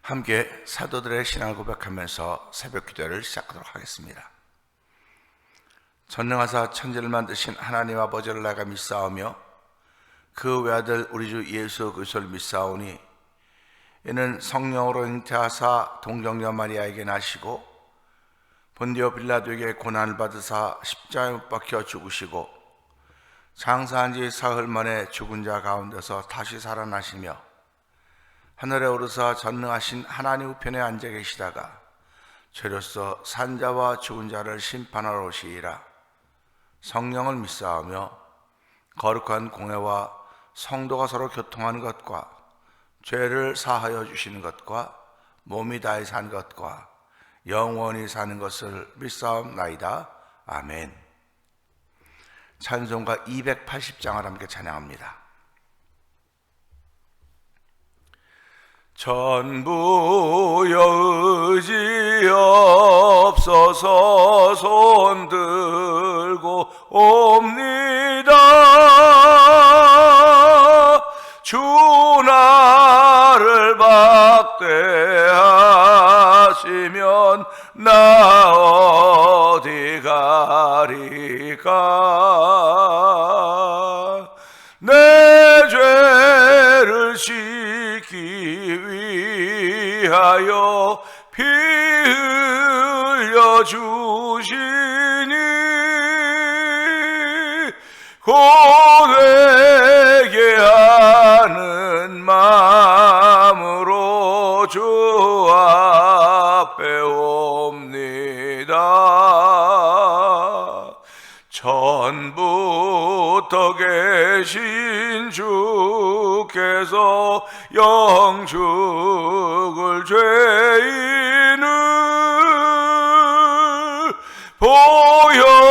함께 사도들의 신앙을 고백하면서 새벽 기도를 시작하도록 하겠습니다. 전능하사 천지를 만드신 하나님 아버지를 내가 믿사오며 그 외아들 우리 주 예수 그리스도를 믿사오니 이는 성령으로 잉태하사 동정녀 마리아에게 나시고 본디오 빌라도에게 고난을 받으사 십자가에 못 박혀 죽으시고 장사한 지 사흘 만에 죽은 자 가운데서 다시 살아나시며 하늘에 오르사 전능하신 하나님 우편에 앉아 계시다가 죄로서 산자와 죽은 자를 심판하러 오시리라. 성령을 믿사오며 거룩한 공회와 성도가 서로 교통하는 것과 죄를 사하여 주시는 것과 몸이 다해 산 것과 영원히 사는 것을 믿사옵나이다. 아멘. 찬송가 280장을 함께 찬양합니다. 전부여 의지 없어서 손 들고 옵니다. 주 나를 박대하시면 나 어디 가리까. 내 죄를 씻기 위하여 피 흘려 주시니 고되게 하는 마음으로 주 앞에 옵니다. 전부터 계신 주께서 영죽을 죄인을 보혈로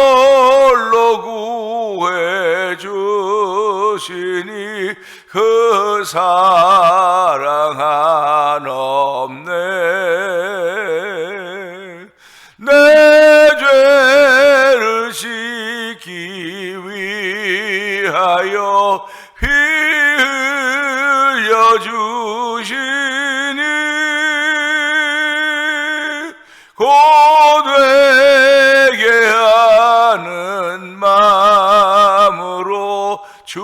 구해 주시니 그 사랑 한없네. 내 죄를 씻기 위하여 피 흘려 주시니 고되게 하는 마음으로 주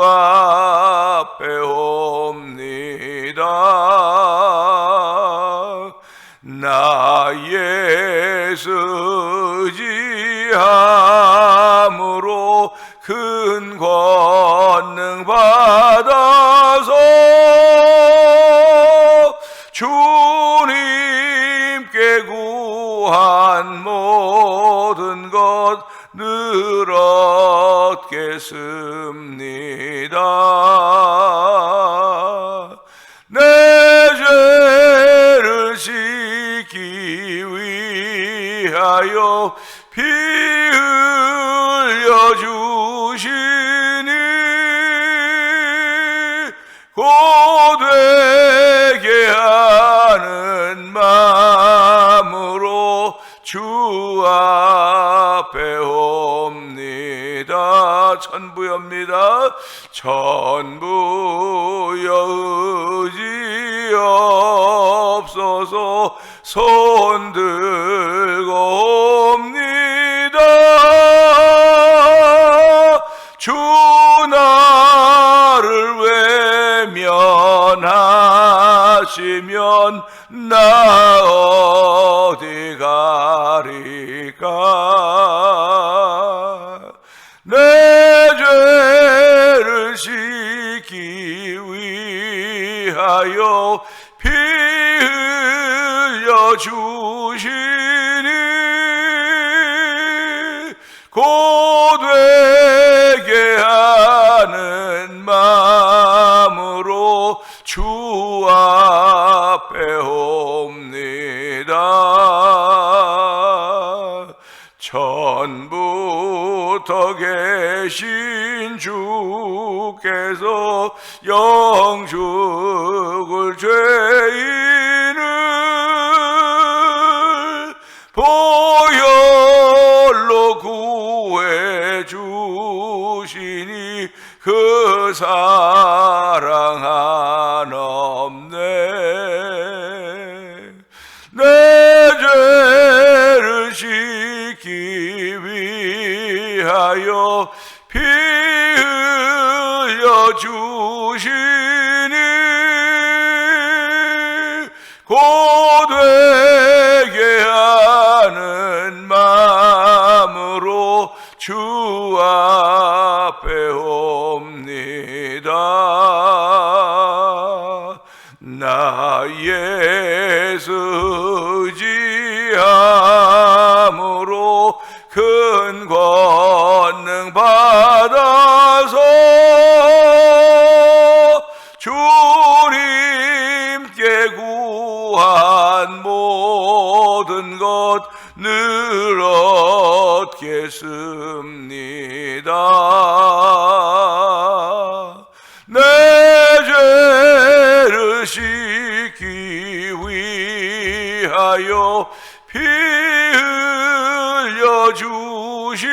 앞에 옵니다. 나의 의지함으로 큰 권능 받아서 주님께 구한 모든 것 늘 얻겠습니다. 내 죄를 씻기 위하여 피 흘려 주시니 고되게 하는 마음으로 주 앞에 옵니다. 천부여입니다. 천부여 의지 없어서 손 들고 옵니다. 주 나를 외면하시면 나 어디 가리까. 내 죄를 씻기 위하여 피 흘려 주시니 고되게 하는 마음으로 주 앞에 옵니다. 전부터 계신 주께서 영죽을 죄인을 보혈로 구해 주시니 그 사랑 한없네. 위하여 피 흘려 주시니 고되게 하는 마음으로 주 앞에 옵니다. 나 예수 지함으로 큰 권능 받아서 주님께 구한 모든 것 늘 얻겠습니다. 내 죄를 씻기 위하여 피 흘려 주시니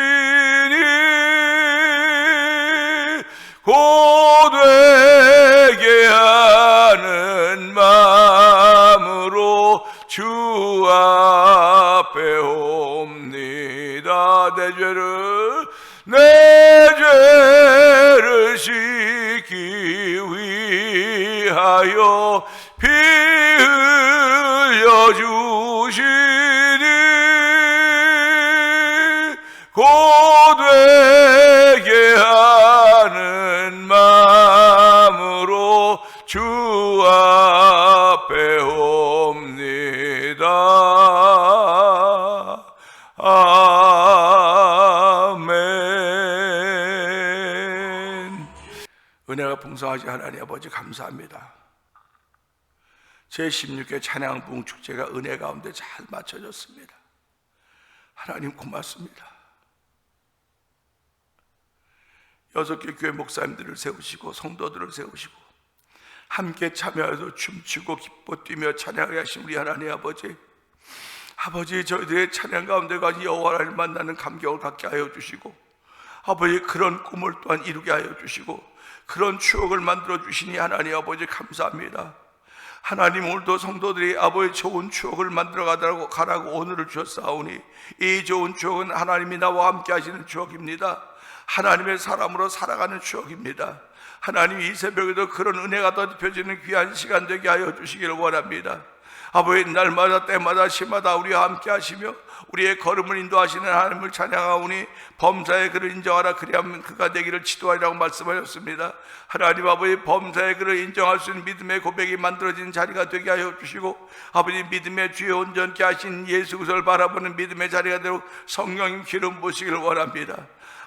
고되게 하는 마음으로 주 앞에 옵니다. 내 죄를 씻기 위하여 피 흘려 주시니 고되게 하는 마음으로 주 앞에 옵니다. 아멘. 은혜가 풍성하신 하나님 아버지 감사합니다. 제16회 찬양 부흥 축제가 은혜 가운데 잘 맞춰졌습니다. 하나님 고맙습니다. 6개 교회 목사님들을 세우시고 성도들을 세우시고 함께 참여해서 춤추고 기뻐 뛰며 찬양을 하신 우리 하나님 아버지, 저희들의 찬양 가운데가 여호와 하나님을 만나는 감격을 갖게 하여 주시고, 아버지 그런 꿈을 또한 이루게 하여 주시고 그런 추억을 만들어 주시니 하나님 아버지 감사합니다. 하나님 오늘도 성도들이 아버지 좋은 추억을 만들어 가라고 오늘을 주셨사오니 이 좋은 추억은 하나님이 나와 함께 하시는 추억입니다. 하나님의 사람으로 살아가는 추억입니다. 하나님 이 새벽에도 그런 은혜가 덧입혀지는 귀한 시간 되게 하여 주시기를 원합니다. 아버지 날마다 때마다 시마다 우리와 함께 하시며 우리의 걸음을 인도하시는 하나님을 찬양하오니 범사의 그를 인정하라 그리하면 그가 되기를 지도하리라고 말씀하셨습니다. 하나님 아버지 범사의 그를 인정할 수 있는 믿음의 고백이 만들어진 자리가 되게 하여 주시고, 아버지 믿음의 주에 온전케 하신 예수 그리스도를 바라보는 믿음의 자리가 되도록 성령님 기름 부으시기를 원합니다.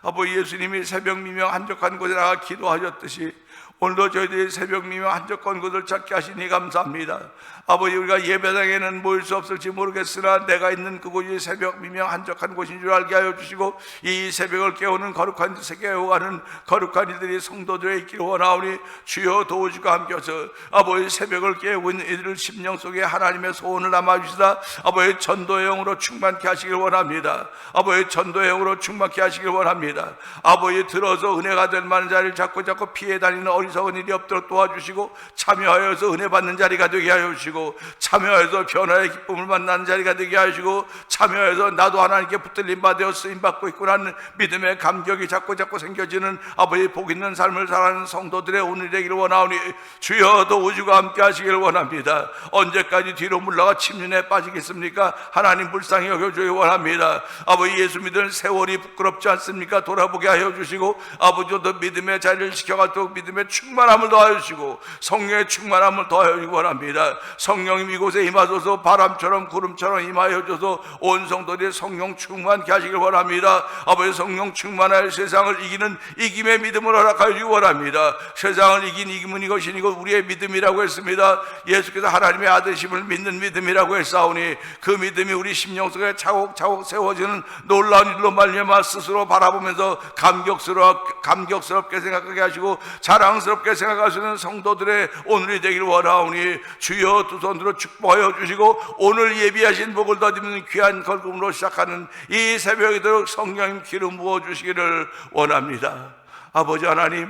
아버지 예수님이 새벽 미명 한적한 곳에 나가 기도하셨듯이 오늘도 저희들이 새벽 미명 한적한 곳을 찾게 하시니 감사합니다. 아버지 우리가 예배당에는 모일 수 없을지 모르겠으나 내가 있는 그곳이 새벽 미명 한적한 곳인 줄 알게 하여 주시고 이 새벽을 깨우는 거룩한 짓에 깨워가는 거룩한 이들이 성도들의 있기를 원하오니 주여 도우시고 함께하셔 아버지 새벽을 깨우는 이들을 심령 속에 하나님의 소원을 담아주시다 아버지 전도의 영으로 충만케 하시길 원합니다. 아버지 전도의 영으로 충만케 하시길 원합니다. 아버지 들어서 은혜가 될 만한 자리를 자꾸 피해 다니는 어리석은 일이 없도록 도와주시고 참여하여서 은혜 받는 자리가 되게 하여 주시고 참여해서 변화의 기쁨을 만나는 자리가 되게 하시고 참여해서 나도 하나님께 붙들림 받아 쓰임받고 있구나 믿음의 감격이 자꾸 생겨지는 아버지 복 있는 삶을 살아가는 성도들의 오늘이 되기를 원하오니 주여 도우시고 함께 하시기를 원합니다. 언제까지 뒤로 물러가 침륜에 빠지겠습니까? 하나님 불쌍히 여겨주기 원합니다. 아버지 예수 믿는 세월이 부끄럽지 않습니까? 돌아보게 하여 주시고 아버지도 믿음의 자리를 지켜가도록 믿음의 충만함을 더하여 주시고 성령의 충만함을 더하여 주기 원합니다. 성령님 이곳에 임하소서 바람처럼 구름처럼 임하여 줘서 온 성도들의 성령 충만케 하시길 원합니다. 아버지 성령 충만하여 세상을 이기는 이김의 믿음을 허락하여 주기 원합니다. 세상을 이긴 이김은 이것이 우리의 믿음이라고 했습니다. 예수께서 하나님의 아들심을 믿는 믿음이라고 했사오니 그 믿음이 우리 심령 속에 차곡차곡 세워지는 놀라운 일로 말미암아 스스로 바라보면서 감격스럽게 생각하게 하시고 자랑스럽게 생각하시는 성도들의 오늘이 되기를 원하오니 주여 두 손으로 축복하여 주시고 오늘 예비하신 복을 더입는 귀한 걸음으로 시작하는 이 새벽이 되도록 성령님 기름 부어 주시기를 원합니다. 아버지 하나님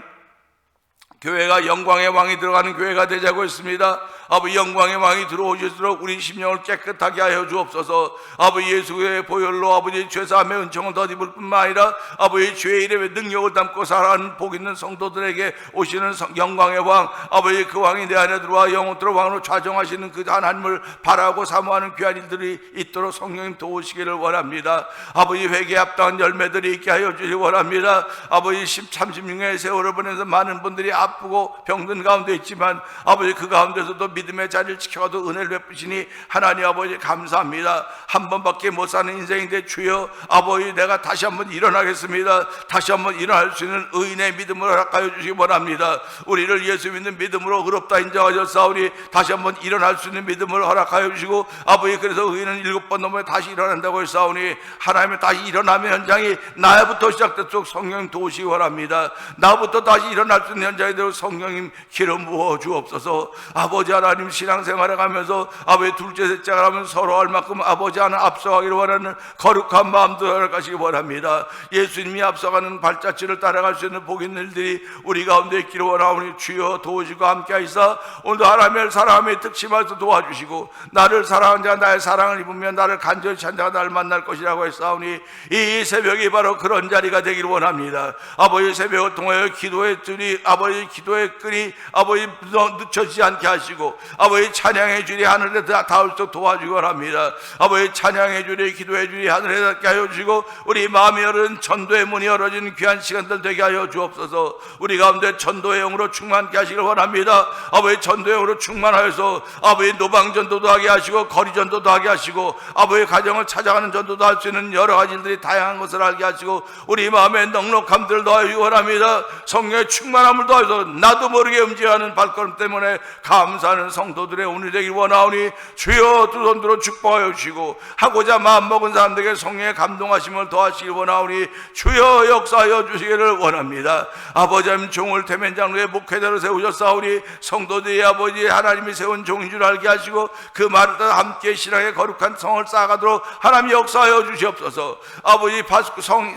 교회가 영광의 왕이 들어가는 교회가 되자고 했습니다. 아버지 영광의 왕이 들어오실수록 우리 심령을 깨끗하게 하여 주옵소서. 아버지 예수의 보혈로 아버지 죄사함의 은총을 덧입을 뿐만 아니라 아버지 주의 이름의 능력을 담고 살아가는 복 있는 성도들에게 오시는 영광의 왕, 아버지 그 왕이 내 안에 들어와 영원토록 왕으로 좌정하시는 그 하나님을 바라고 사모하는 귀한 일들이 있도록 성령님 도우시기를 원합니다. 아버지 회개에 합당한 열매들이 있게 하여 주시기 원합니다. 아버지 36년의 세월을 보내서 많은 분들이 아프고 병든 가운데 있지만 아버지 그 가운데서도 믿음의 자리를 지켜가도 은혜를 베푸시니 하나님 아버지 감사합니다. 한 번밖에 못 사는 인생인데 주여 아버지 내가 다시 한번 일어나겠습니다. 다시 한번 일어날 수 있는 의인의 믿음을 허락하여 주시기 원합니다. 우리를 예수 믿는 믿음으로 의롭다 인정하셨사오니 다시 한번 일어날 수 있는 믿음을 허락하여 주시고 아버지 그래서 의인은 7번 넘어 다시 일어난다고 했사오니 하나님의 다시 일어나면 현장이 나부터 시작되도록 성령님 도우시기 원합니다. 나부터 다시 일어날 수 있는 현장이 되도록 성령님 기름 부어 주옵소서. 아버지 하나님 신앙생활을 하면서 아버지 둘째 셋째가 하면 서로 할 만큼 아버지 하나 앞서가기를 원하는 거룩한 마음도 허락하시기 원합니다. 예수님이 앞서가는 발자취를 따라갈 수 있는 복 있는 일들이 우리 가운데 있기를 원하오니 주여 도우시고 함께하시사 오늘 하나님을 사랑함에 득심하여서 도와주시고 나를 사랑하는 자가 나의 사랑을 입으면 나를 간절히 찾는 자가 나를 만날 것이라고 했사오니 이 새벽이 바로 그런 자리가 되기를 원합니다. 아버지 새벽을 통하여 기도의 줄이 아버지 기도의 끈이 아버지 늦춰지지 않게 하시고 아버지 찬양의 줄이 하늘에 닿을 수 도와주기 원합니다. 아버지 찬양의 줄이 기도의 줄이 하늘에 닿게 하여 주시고 우리 마음이 열은 전도의 문이 열어진 귀한 시간들 되게 하여 주옵소서. 우리 가운데 전도의 영으로 충만케 하시길 원합니다. 아버지 전도의 영으로 충만하여서 아버지 노방전도도 하게 하시고 거리전도도 하게 하시고 아버지 가정을 찾아가는 전도도 할 수 있는 여러 가지 일들이 다양한 것을 알게 하시고 우리 마음의 넉넉함들을 더하시기 원합니다. 성령의 충만함을 더해서 나도 모르게 움직여가는 발걸음 때문에 감사하는 성도들의 오늘 되길 원하오니 주여 두 손 들어 축복하여 주시고 하고자 마음먹은 사람들에게 성령의 감동하심을 더하시길 원하오니 주여 역사하여 주시기를 원합니다. 아버지 하나님 종을 태면장로의 목회자로 세우셨사오니 성도들의 아버지 하나님이 세운 종인 줄 알게 하시고 그 말을 따라 함께 신앙의 거룩한 성을 쌓아가도록 하나님 역사하여 주시옵소서. 아버지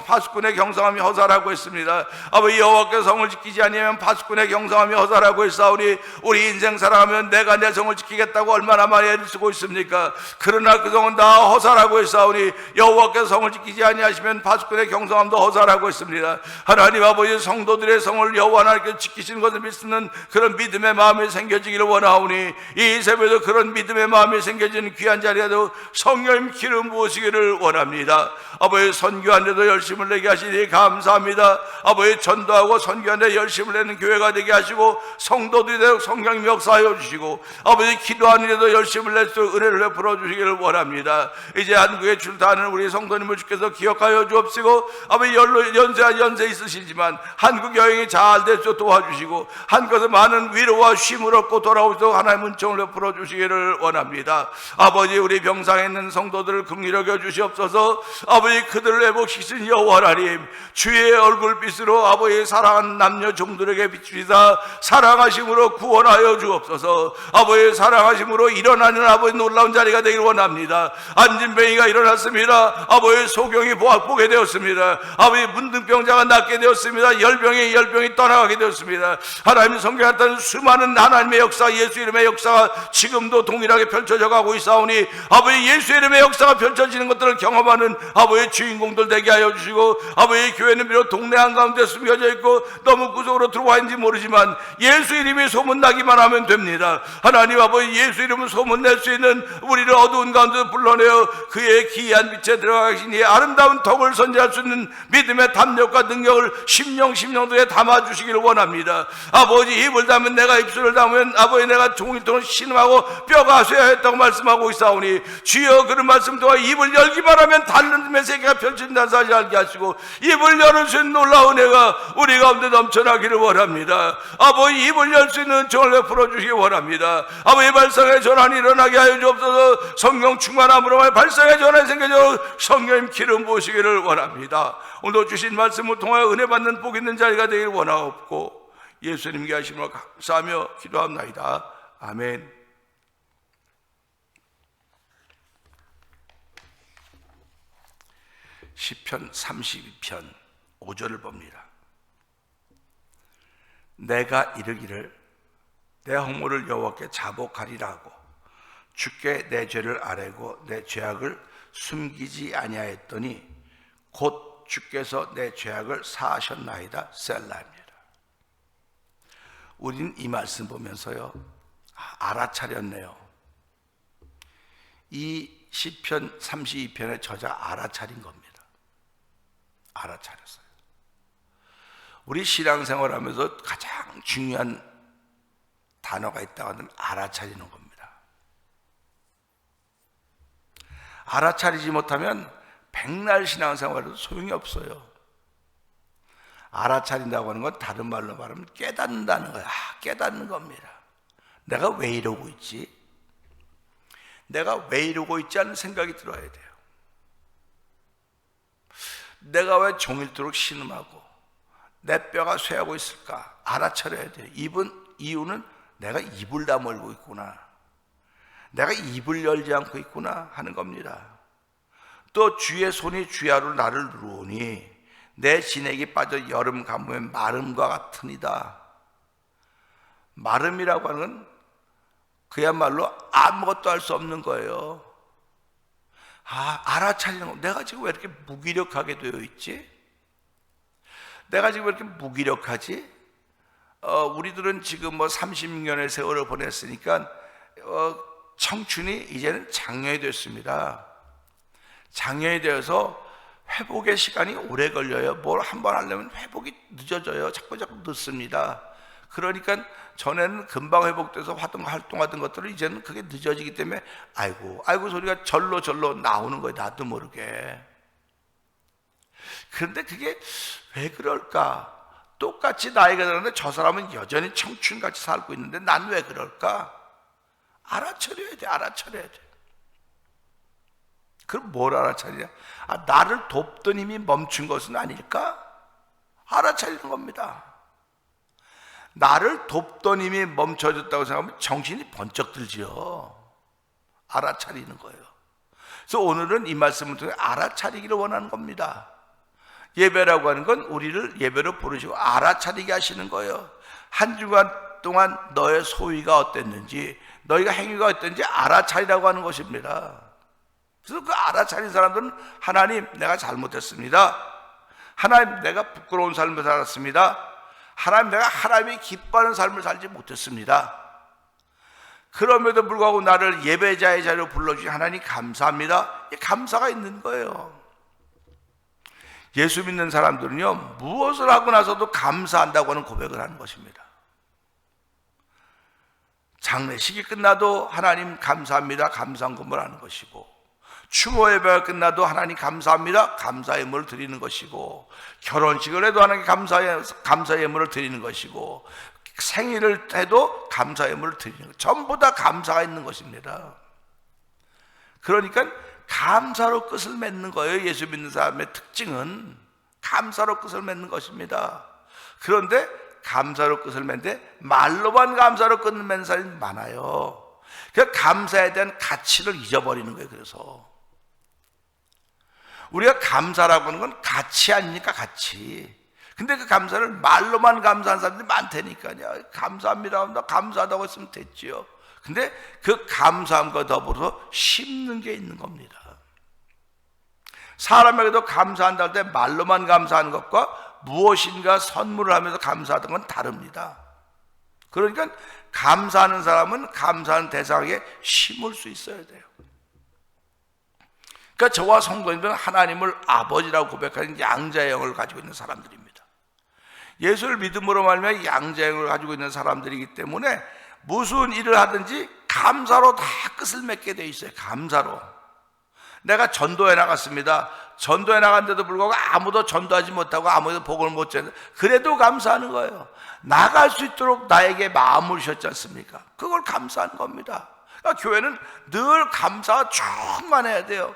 파수꾼의 경성함이 허사라고 했습니다. 아버지 여호와께서 성을 지키지 아니하면 파수꾼의 경성함이 허사라고 했사오니 우리 인생 살아가면 내가 내 성을 지키겠다고 얼마나 많이 애를 쓰고 있습니까? 그러나 그 성은 다 허사라고 했사오니 여호와께서 성을 지키지 아니하시면 파수꾼의 경성함도 허사라고 했습니다. 하나님 아버지 성도들의 성을 여호와 하나님께서 지키시는 것을 믿는 그런 믿음의 마음이 생겨지기를 원하오니 이 새벽에도 그런 믿음의 마음이 생겨지는 귀한 자리에도 성령님 기름 부으시기를 원합니다. 아버지 선교하는데도 열심을 내게 하시니 감사합니다. 아버지 전도하고 선교하는데 열심을 내는 교회가 되게 하시고 성도들이 되도록 성령님 역사하여 주시고 아버지 기도하는데도 열심을 낼 수 은혜를 베풀어 주시기를 원합니다. 이제 한국에 출타하는 우리 성도님을 주께서 기억하여 주옵시고 아버지 연세 있으시지만 한국 여행이 잘 될 수 도와주시고 한국에서 많은 위로와 쉼을 얻고 돌아오도록 하나님 은총을 베풀어 주시기를 원합니다. 아버지 우리 병상에 있는 성도들을 긍휼히 여겨 주시옵소서. 아버지 그들을 회복시키신 여호와 하나님 주의 얼굴빛으로 아버지 사랑하는 남녀 종들에게 비추시사 사랑하심으로 구원하여 주옵소서. 아버지 사랑하심으로 일어나는 아버지 놀라운 자리가 되길 원합니다. 안진뱅이가 일어났습니다. 아버지 소경이 보게 되었습니다. 아버지 문둥병자가 낫게 되었습니다. 열병이 떠나가게 되었습니다. 하나님 성경했던 수많은 하나님의 역사 예수 이름의 역사가 지금도 동일하게 펼쳐져 가고 있사오니 아버지 예수 이름의 역사가 펼쳐지는 것들을 경험하는 아버지 주인공들 되게 하여 주시고 아버지 교회는 비록 동네 한가운데 숨겨져 있고 너무 구석으로 들어와 있는지 모르지만 예수 이름이 소문나기만 하면 됩니다. 하나님 아버지 예수 이름은 소문낼 수 있는 우리를 어두운 가운데 불러내어 그의 기이한 빛에 들어가시니 아름다운 덕을 선지할 수 있는 믿음의 담력과 능력을 심령도에 담아주시기를 원합니다. 아버지 입을 닫으면 내가 입술을 닫으면 아버지 내가 종일 동안 신음하고 뼈가 쇠하였다고 말씀하고 있사오니 주여 그런 말씀 동안 입을 열기만 하면 다른 메시지가 펼친다는 사실 알게 하시고 입을 열을 수 있는 놀라운 은혜가 우리 가운데 넘쳐나기를 원합니다. 아버지 입을 열 수 있는 은총을 베풀어 주시기 원합니다. 아버지 발성의 전환이 일어나게 하여 주옵소서. 성령 충만함으로 발성의 전환이 생겨져 성령님 기름 부으시기를 원합니다. 오늘 주신 말씀을 통하여 은혜 받는 복 있는 자리가 되기를 원하옵고 예수님께 하심으로 감사하며 기도합나이다. 아멘. 시편 32편 5절을 봅니다. 내가 이르기를 내 허물을 여호와께 자복하리라 하고 주께 내 죄를 아뢰고 내 죄악을 숨기지 아니하였더니 곧 주께서 내 죄악을 사하셨나이다. 셀라입니다. 우린 이 말씀 보면서요, 알아차렸네요. 이 시편 32편의 저자 알아차린 겁니다. 알아차렸어요. 우리 신앙생활하면서 가장 중요한 단어가 있다고 하면 알아차리는 겁니다. 알아차리지 못하면 백날 신앙생활에도 소용이 없어요. 알아차린다고 하는 건 다른 말로 말하면 깨닫는다는 거야. 깨닫는 겁니다. 내가 왜 이러고 있지? 내가 왜 이러고 있지 않는 생각이 들어야 돼요. 내가 왜 종일토록 신음하고 내 뼈가 쇠하고 있을까? 알아차려야 돼요. 이유는 내가 입을 다물고 있구나, 내가 입을 열지 않고 있구나 하는 겁니다. 또 주의 손이 주야로 나를 누르오니 내 진액이 빠져 여름 가뭄에 마름과 같으니이다. 마름이라고 하는 건 그야말로 아무것도 할 수 없는 거예요. 알아차리는 거. 내가 지금 왜 이렇게 무기력하게 되어 있지? 내가 지금 왜 이렇게 무기력하지? 우리들은 지금 30년의 세월을 보냈으니까 청춘이 이제는 장년이 됐습니다. 장년이 되어서 회복의 시간이 오래 걸려요. 뭘 한번 하려면 회복이 늦어져요. 자꾸 늦습니다. 그러니까 전에는 금방 회복돼서 활동하던 것들을 이제는 그게 늦어지기 때문에 아이고 소리가 절로 나오는 거예요. 나도 모르게. 그런데 그게 왜 그럴까? 똑같이 나이가 들었는데 저 사람은 여전히 청춘같이 살고 있는데 난 왜 그럴까? 알아차려야 돼. 알아차려야 돼. 그럼 뭘 알아차리냐? 나를 돕던 힘이 멈춘 것은 아닐까? 알아차리는 겁니다. 나를 돕던 힘이 멈춰졌다고 생각하면 정신이 번쩍 들지요. 알아차리는 거예요. 그래서 오늘은 이 말씀을 통해 알아차리기를 원하는 겁니다. 예배라고 하는 건 우리를 예배로 부르시고 알아차리게 하시는 거예요. 한 주간 동안 너의 소위가 어땠는지, 너희가 행위가 어땠는지 알아차리라고 하는 것입니다. 그래서 그 알아차린 사람들은 하나님, 내가 잘못했습니다. 하나님, 내가 부끄러운 삶을 살았습니다. 하나님, 내가 하나님이 기뻐하는 삶을 살지 못했습니다. 그럼에도 불구하고 나를 예배자의 자리로 불러주신 하나님 감사합니다. 이 감사가 있는 거예요. 예수 믿는 사람들은요, 무엇을 하고 나서도 감사한다고 하는 고백을 하는 것입니다. 장례식이 끝나도 하나님 감사합니다, 감사헌금을 하는 것이고, 추모 예배가 끝나도 하나님 감사합니다, 감사 예물을 드리는 것이고, 결혼식을 해도 하나님 감사 예물을 드리는 것이고, 생일을 해도 감사 예물을 드리는 것, 전부 다 감사가 있는 것입니다. 그러니까 감사로 끝을 맺는 거예요. 예수 믿는 사람의 특징은 감사로 끝을 맺는 것입니다. 그런데 감사로 끝을 맺는데 말로만 감사로 끝을 맺는 사람이 많아요. 그 감사에 대한 가치를 잊어버리는 거예요. 그래서 우리가 감사라고 하는 건 가치 아닙니까? 가치. 근데 그 감사를 말로만 감사하는 사람들이 많다니까요. 감사합니다. 감사하다고 했으면 됐지요. 근데 그 감사함과 더불어서 심는 게 있는 겁니다. 사람에게도 감사한다 할 때 말로만 감사하는 것과 무엇인가 선물을 하면서 감사하던 건 다릅니다. 그러니까 감사하는 사람은 감사하는 대상에 심을 수 있어야 돼요. 그러니까 저와 성도님들은 하나님을 아버지라고 고백하는 양자의 영을 가지고 있는 사람들입니다. 예수를 믿음으로 말미암아 양자의 영을 가지고 있는 사람들이기 때문에 무슨 일을 하든지 감사로 다 끝을 맺게 돼 있어요. 감사로. 내가 전도에 나갔습니다. 전도에 나갔는데도 불구하고 아무도 전도하지 못하고 아무도 복을 못 전해. 그래도 감사하는 거예요. 나갈 수 있도록 나에게 마음을 주셨지 않습니까? 그걸 감사하는 겁니다. 그러니까 교회는 늘 감사가 충만해야 돼요.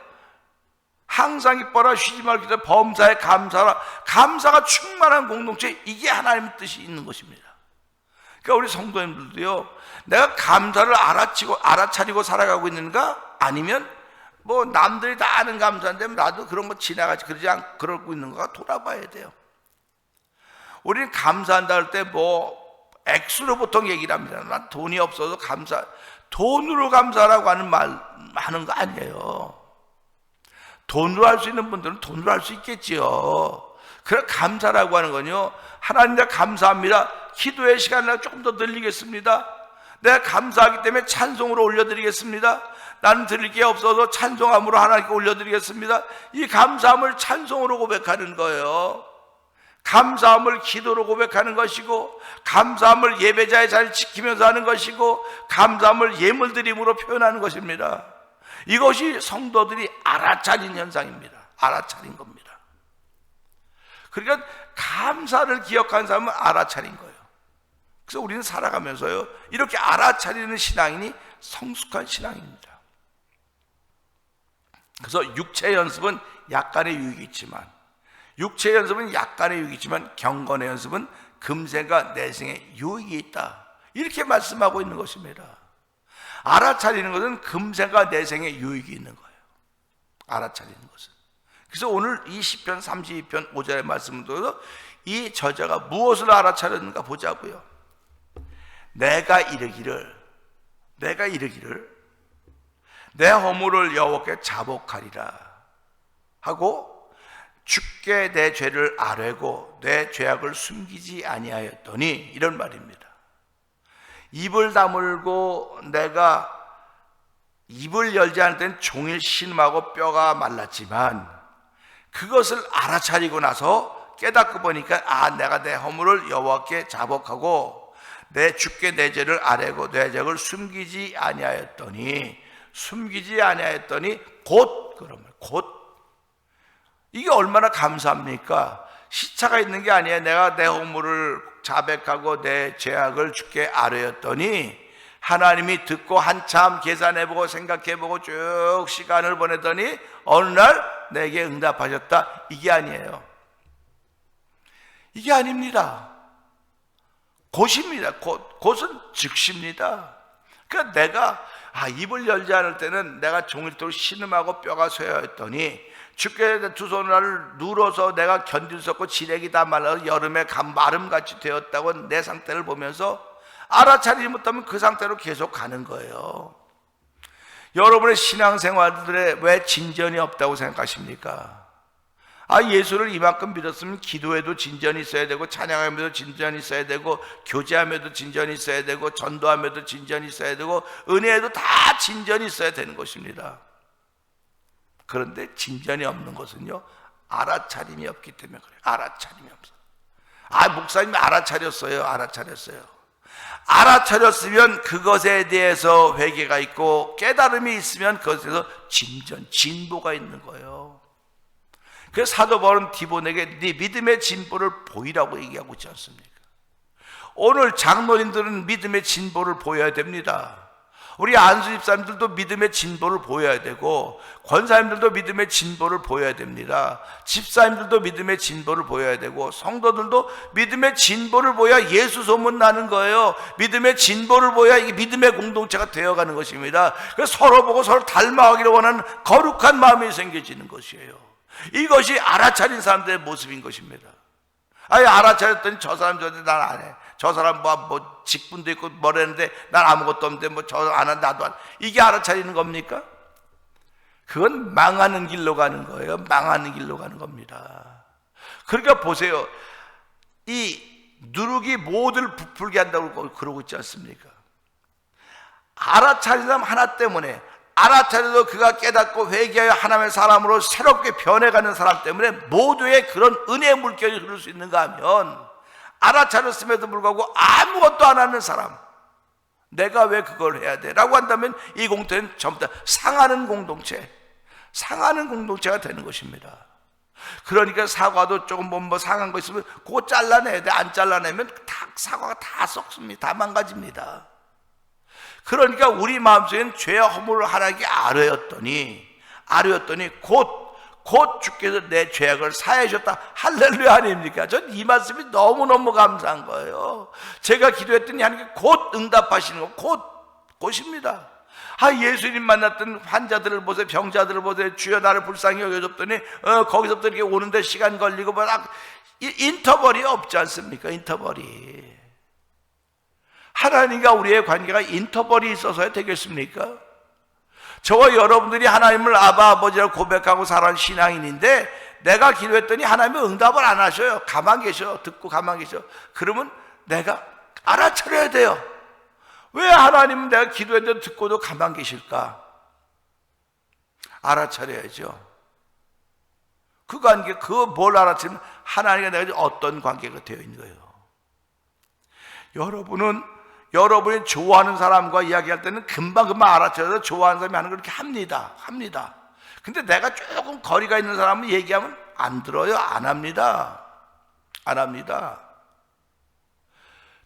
항상 기뻐라, 쉬지 말고 기도하라, 범사에 감사하라. 감사가 충만한 공동체, 이게 하나님의 뜻이 있는 것입니다. 그러니까 우리 성도님들도요, 내가 감사를 알아차리고 살아가고 있는가? 아니면 남들이 다 아는 감사인데 나도 그런 거 지나가지 그러고 있는가 돌아봐야 돼요. 우리는 감사한다 할 때 액수로 보통 얘기를 합니다. 난 돈이 없어서 돈으로 감사라고 하는 거 아니에요. 돈으로 할 수 있는 분들은 돈으로 할 수 있겠지요. 그래, 감사라고 하는 건요, 하나님 내가 감사합니다. 기도의 시간을 조금 더 늘리겠습니다. 내가 감사하기 때문에 찬송으로 올려드리겠습니다. 나는 드릴 게 없어서 찬송함으로 하나님께 올려드리겠습니다. 이 감사함을 찬송으로 고백하는 거예요. 감사함을 기도로 고백하는 것이고, 감사함을 예배자의 자리를 지키면서 하는 것이고, 감사함을 예물드림으로 표현하는 것입니다. 이것이 성도들이 알아차린 현상입니다. 알아차린 겁니다. 그러니까 감사를 기억하는 사람은 알아차린 거예요. 그래서 우리는 살아가면서요, 이렇게 알아차리는 신앙인이 성숙한 신앙입니다. 그래서 육체 연습은 약간의 유익이 있지만 경건의 연습은 금생과 내생의 유익이 있다, 이렇게 말씀하고 있는 것입니다. 알아차리는 것은 금생과 내생의 유익이 있는 거예요. 알아차리는 것은. 그래서 오늘 이 시편 32편 5절의 말씀을 들어서 이 저자가 무엇을 알아차렸는가 보자고요. 내가 이르기를 내 허물을 여호와께 자복하리라 하고 주께 내 죄를 아뢰고 내 죄악을 숨기지 아니하였더니, 이런 말입니다. 입을 다물고 내가 입을 열지 않을 때는 종일 신음하고 뼈가 말랐지만, 그것을 알아차리고 나서 깨닫고 보니까 내가 내 허물을 여호와께 자복하고 내 주께 내 죄를 아뢰고 내 죄악을 숨기지 아니하였더니 곧 이게 얼마나 감사합니까? 시차가 있는 게 아니에요. 내가 내 허물을 자백하고 내 죄악을 주께 아뢰었더니 하나님이 듣고 한참 계산해보고 생각해보고 쭉 시간을 보내더니 어느 날 내게 응답하셨다. 이게 아니에요. 이게 아닙니다. 곧입니다. 곧은 즉시입니다. 그러니까 내가 입을 열지 않을 때는 내가 종일토록 신음하고 뼈가 쇠하였더니 주께 두 손을 눌어서 내가 견딜 수 없고 지레기 다 말라서 여름에 마름같이 되었다고 내 상태를 보면서 알아차리지 못하면 그 상태로 계속 가는 거예요. 여러분의 신앙생활들에 왜 진전이 없다고 생각하십니까? 예수를 이만큼 믿었으면 기도에도 진전이 있어야 되고, 찬양하면도 진전이 있어야 되고, 교제하면도 진전이 있어야 되고, 전도하면도 진전이 있어야 되고, 은혜에도 다 진전이 있어야 되는 것입니다. 그런데 진전이 없는 것은요, 알아차림이 없기 때문에 그래요. 알아차림이 없어요. 목사님이 알아차렸어요. 알아차렸으면 그것에 대해서 회개가 있고 깨달음이 있으면 그것에서 진보가 있는 거예요. 그래서 사도 바울은 디모데에게 네 믿음의 진보를 보이라고 얘기하고 있지 않습니까? 오늘 장로님들은 믿음의 진보를 보여야 됩니다. 우리 안수 집사님들도 믿음의 진보를 보여야 되고, 권사님들도 믿음의 진보를 보여야 됩니다. 집사님들도 믿음의 진보를 보여야 되고, 성도들도 믿음의 진보를 보여야 예수 소문 나는 거예요. 믿음의 진보를 보여야 이게 믿음의 공동체가 되어가는 것입니다. 그래서 서로 보고 서로 닮아가기를 원하는 거룩한 마음이 생겨지는 것이에요. 이것이 알아차린 사람들의 모습인 것입니다. 알아차렸더니 저 사람 저한테 난 안 해. 저 사람 뭐 직분도 있고 뭐라는데 난 아무것도 없는데 뭐 저 안 한 나도 안. 이게 알아차리는 겁니까? 그건 망하는 길로 가는 거예요. 망하는 길로 가는 겁니다. 그러니까 보세요. 이 누룩이 모두를 부풀게 한다고 그러고 있지 않습니까? 알아차린 사람 하나 때문에, 알아차려도 그가 깨닫고 회개하여 하나님의 사람으로 새롭게 변해가는 사람 때문에 모두의 그런 은혜의 물결이 흐를 수 있는가 하면, 알아차렸음에도 불구하고 아무것도 안 하는 사람, 내가 왜 그걸 해야 돼? 라고 한다면 이 공동체는 전부 다 상하는 공동체가 되는 것입니다. 그러니까 사과도 조금 뭐 상한 거 있으면 그거 잘라내야 돼. 안 잘라내면 사과가 다 썩습니다. 다 망가집니다. 그러니까 우리 마음속에는 죄와 허물을 하나님께 아뢰었더니 곧 주께서 내 죄악을 사해 주셨다. 할렐루야 아닙니까? 전 이 말씀이 너무너무 감사한 거예요. 제가 기도했더니 하나님께 곧 응답하시는 거, 곧입니다. 예수님 만났던 환자들을 보세요. 병자들을 보세요. 주여 나를 불쌍히 여겨줬더니 거기서부터 이렇게 오는데 시간 걸리고 인터벌이 없지 않습니까? 인터벌이. 하나님과 우리의 관계가 인터벌이 있어서야 되겠습니까? 저와 여러분들이 하나님을 아바 아버지라고 고백하고 살아온 신앙인인데 내가 기도했더니 하나님은 응답을 안 하셔요. 가만 계셔. 듣고 가만 계셔. 그러면 내가 알아차려야 돼요. 왜 하나님은 내가 기도했는데 듣고도 가만 계실까? 알아차려야죠. 그 관계, 그거 뭘 알아차리면 하나님과 내가 어떤 관계가 되어 있는 거예요. 여러분이 좋아하는 사람과 이야기할 때는 금방 알아차려서 좋아하는 사람이 하는 걸 이렇게 합니다. 근데 내가 조금 거리가 있는 사람은 얘기하면 안 들어요. 안 합니다.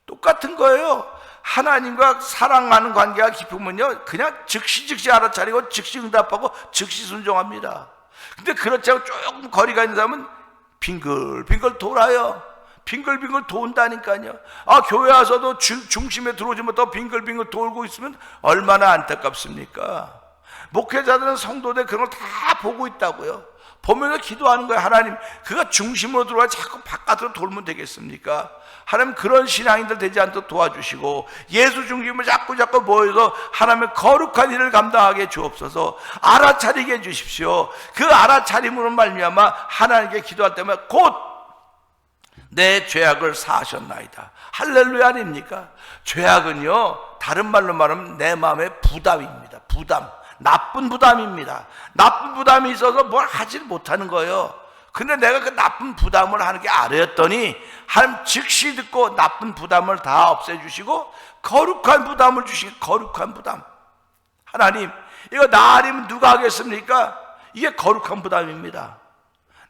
똑같은 거예요. 하나님과 사랑하는 관계가 깊으면요, 그냥 즉시 알아차리고 즉시 응답하고 즉시 순종합니다. 근데 그렇지 않고 조금 거리가 있는 사람은 빙글빙글 돌아요. 빙글빙글 돈다니까요. 교회 와서도 중심에 들어오지 못하고 빙글빙글 돌고 있으면 얼마나 안타깝습니까? 목회자들은 성도들 그런 걸 다 보고 있다고요. 보면서 기도하는 거예요. 하나님, 그가 중심으로 들어와 자꾸 바깥으로 돌면 되겠습니까? 하나님, 그런 신앙인들 되지 않도록 도와주시고 예수 중심으로 자꾸 모여서 하나님의 거룩한 일을 감당하게 주옵소서. 알아차리게 해주십시오. 그 알아차림으로 말미암아 하나님께 기도할 때마다 곧 내 죄악을 사하셨나이다. 할렐루야 아닙니까? 죄악은요, 다른 말로 말하면 내 마음의 부담입니다. 나쁜 부담입니다. 나쁜 부담이 있어서 뭘 하지 못하는 거예요. 근데 내가 그 나쁜 부담을 하는 게 아래였더니 하나님 즉시 듣고 나쁜 부담을 다 없애주시고 거룩한 부담을 주시고, 거룩한 부담. 하나님, 이거 나 아니면 누가 하겠습니까? 이게 거룩한 부담입니다.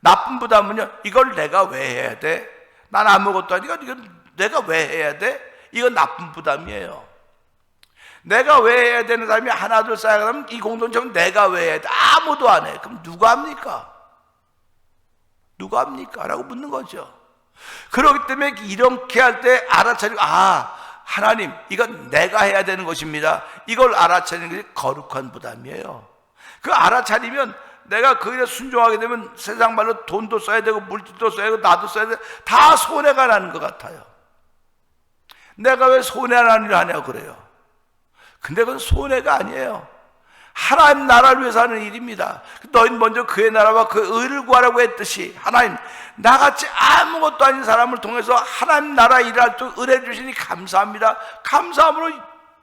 나쁜 부담은요, 이걸 내가 왜 해야 돼? 난 아무것도 아니까 이건 내가 왜 해야 돼? 이건 나쁜 부담이에요. 내가 왜 해야 되는 사람이 하나 둘 쌓여가면 이 공동체는 내가 왜 해야 돼? 아무도 안 해. 그럼 누가 합니까? 라고 묻는 거죠. 그렇기 때문에 이렇게 할 때 알아차리고, 하나님, 이건 내가 해야 되는 것입니다. 이걸 알아차리는 게 거룩한 부담이에요. 그 알아차리면 내가 그 일에 순종하게 되면 세상 말로 돈도 써야 되고 물질도 써야 되고 나도 써야 되고 다 손해가 나는 것 같아요. 내가 왜 손해나는 일을 하냐고 그래요. 근데 그건 손해가 아니에요. 하나님 나라를 위해서 하는 일입니다. 너희는 먼저 그의 나라와 그 의를 구하라고 했듯이 하나님, 나같이 아무것도 아닌 사람을 통해서 하나님 나라 일할 때 은혜 주시니 감사합니다. 감사함으로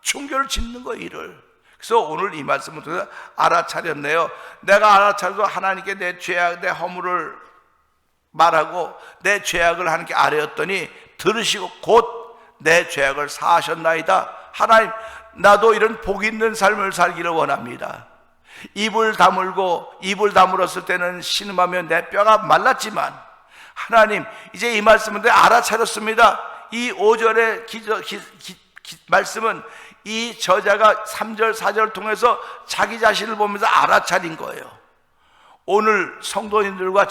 종교를 짓는 거예요, 일을. 그래서 오늘 이 말씀을 통해서 알아차렸네요. 내가 알아차려서 하나님께 내 죄악, 내 허물을 말하고 내 죄악을 하나님께 아뢰었더니 들으시고 곧 내 죄악을 사하셨나이다. 하나님, 나도 이런 복 있는 삶을 살기를 원합니다. 입을 다물었을 때는 신음하며 내 뼈가 말랐지만 하나님, 이제 이 말씀은 알아차렸습니다. 이 5절의 말씀은 이 저자가 3절 4절을 통해서 자기 자신을 보면서 알아차린 거예요. 오늘 성도님들과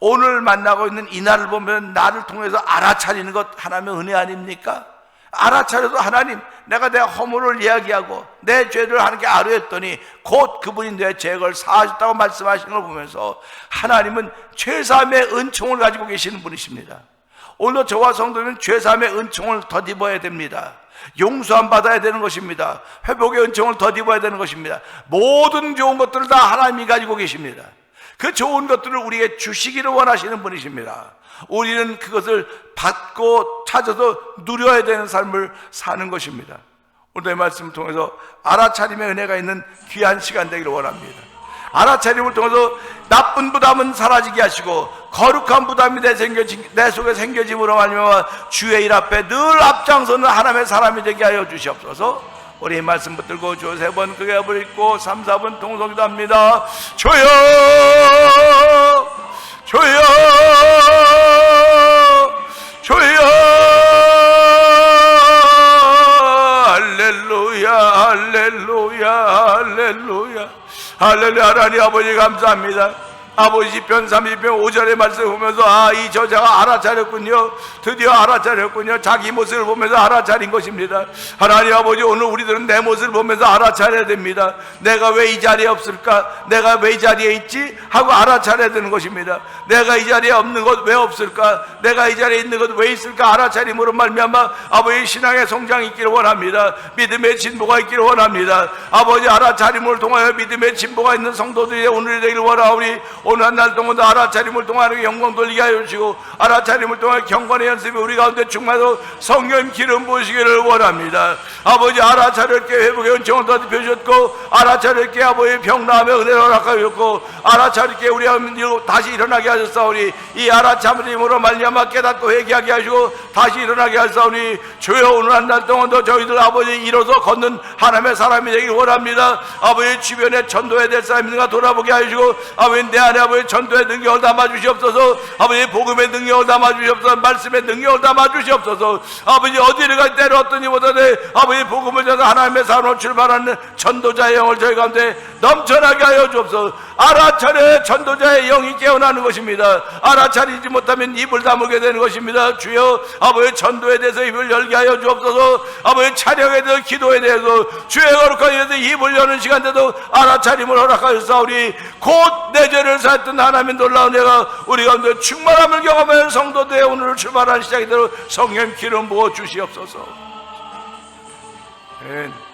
오늘 만나고 있는 이날을 보면 나를 통해서 알아차리는 것 하나님의 은혜 아닙니까? 알아차려도 하나님, 내가 내 허물을 이야기하고 내 죄를 하나님께 아뢰었더니 곧 그분이 내 죄를 사하셨다고 말씀하시는 걸 보면서 하나님은 죄사함의 은총을 가지고 계시는 분이십니다. 오늘 저와 성도는 죄사함의 은총을 덧입어야 됩니다. 용서함 받아야 되는 것입니다. 회복의 은총을 덧입어야 되는 것입니다. 모든 좋은 것들을 다 하나님이 가지고 계십니다. 그 좋은 것들을 우리에게 주시기를 원하시는 분이십니다. 우리는 그것을 받고 찾아서 누려야 되는 삶을 사는 것입니다. 오늘의 말씀을 통해서 알아차림의 은혜가 있는 귀한 시간 되기를 원합니다. 알아차림을 통해서 나쁜 부담은 사라지게 하시고 거룩한 부담이 내 속에 생겨짐으로 말미암아 주의 일 앞에 늘 앞장서는 하나님의 사람이 되게 하여 주시옵소서. 우리 이 말씀 붙들고 주 3번 크게 합을 읽고 3, 4번 통성기도 합니다. 주여 주여 주여 할렐루야 할렐루야 할렐루야 할렐루야. 하나님 아버지 감사합니다. 아버지 시편 30편 5절의 말씀을 보면서 이 저자가 알아차렸군요. 드디어 알아차렸군요. 자기 모습을 보면서 알아차린 것입니다. 하나님 아버지, 오늘 우리들은 내 모습을 보면서 알아차려야 됩니다. 내가 왜 이 자리에 없을까? 내가 왜 이 자리에 있지? 하고 알아차려야 되는 것입니다. 내가 이 자리에 없는 것 왜 없을까? 내가 이 자리에 있는 것 왜 있을까? 알아차림으로 말미암아 아버지 신앙의 성장이 있기를 원합니다. 믿음의 진보가 있기를 원합니다. 아버지 알아차림을 통하여 믿음의 진보가 있는 성도들이 오늘이 되기를 원하오니 오늘 한 날 동안도 알아차림을 통하여 영광 돌리게 하여 주시고 알아차림을 통하여 경건의 연습이 우리 가운데 충만하도록 성령 기름 부으시기를 원합니다. 아버지 알아차렸게 회복의 은총을 더 입혀주셨고 알아차렸게 아버지 병나음의 은혜를 허락하였고 알아차렸게 우리 다시 일어나게 하셨사오니 이 알아차림으로 말미암아 깨닫고 회개하게 하시고 다시 일어나게 하셨사오니 주여 오늘 한 날 동안도 저희들 아버지 일어서 걷는 하나님의 사람이 되길 원합니다. 아버지 주변에 전도해야 될 사람이 있는가 돌아보게 하시고 아버지 내 안에 아버지 전도의 능력을 담아주시옵소서. 아버지 복음의 능력을 담아주시옵소서. 말씀의 능력을 담아주시옵소서. 아버지 어디를 갈 때로 어떤 이보다는 아버지 복음을 전해 하나님의 사람으로 출발하는 전도자의 영을 저희 가운데 넘쳐나게 하여 주옵소서. 알아차려 전도자의 영이 깨어나는 것입니다. 알아차리지 못하면 입을 다물게 되는 것입니다. 주여 아버지 전도에 대해서 입을 열게 하여 주옵소서. 아버지 찬양에 대해서 기도에 대해서 주의 거룩한 일에 대해서 입을 여는 시간대도 알아차림을 허락하셨사오니 곧 내 죄를 사했던 하나님의 놀라운 애가 우리 가운데 충만함을 경험하는 성도들의 오늘을 출발하는 시작이 되도록 성령 기름 부어 주시옵소서. 아멘.